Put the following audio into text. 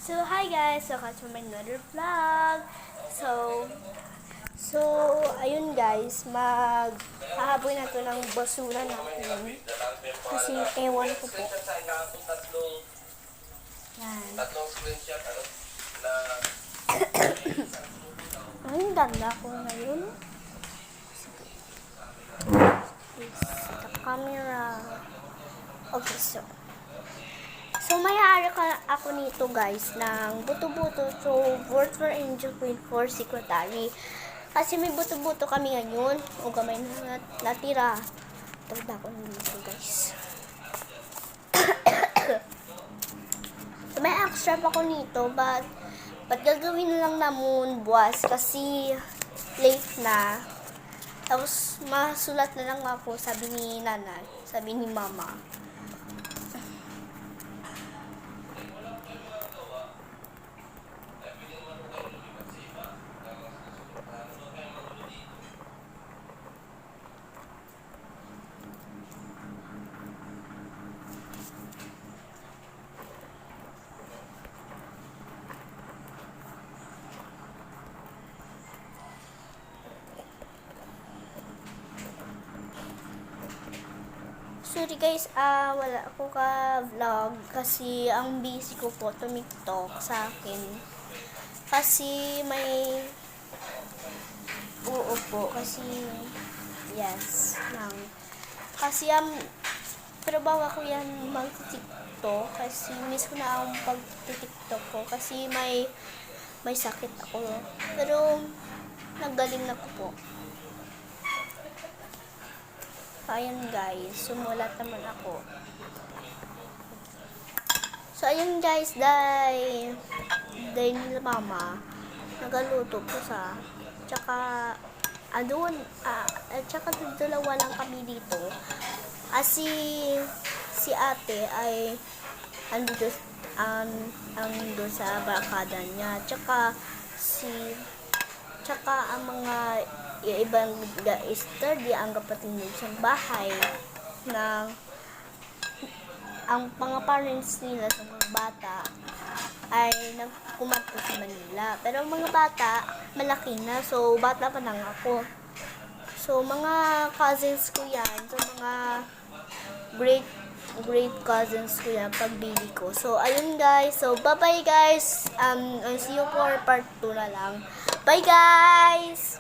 So, hi guys! Welcome to my another vlog. So, ayun guys, hahaboy na to ng basura natin. Kasi ewan ko po. Yan. Ang ganda ko ngayon. The camera. Okay, So, may-ari ako nito guys ng buto-buto. So, worth for Angel Queen for Secretary. Kasi may buto-buto kami ngayon. O gamay na natira. Tawag ako nito guys. So, may extra pa ko nito. But gagawin na lang namun buwas. Kasi late na. Tapos, masulat na lang ako. Sabi ni nanay. Sabi ni mama. Sorry guys, wala ako ka-vlog kasi ang busy ko po tumiktok sa akin. Kasi may kasi yes lang. Kasi trabaho ako yan mag-tiktok kasi miss ko na ang pag-tiktok ko kasi may sakit ako. Pero nagaling na ko po. Ayan guys, sumulat naman ako. So ayun guys, dahil nila mama, nagaluto po sa, tsaka dalawa lang kami dito. Si ate ay ando sa barkada niya, tsaka ang mga ibang study ang kapatid sa bahay na ang mga parents nila sa mga bata ay nagkumato sa Manila. Pero ang mga bata, malaki na. So, bata pa lang ako. So, mga cousins ko yan. So, mga great cousins ko yan, pagbili ko. So, ayun guys. So, bye-bye guys. I'll see you for part 2 na lang. Bye guys!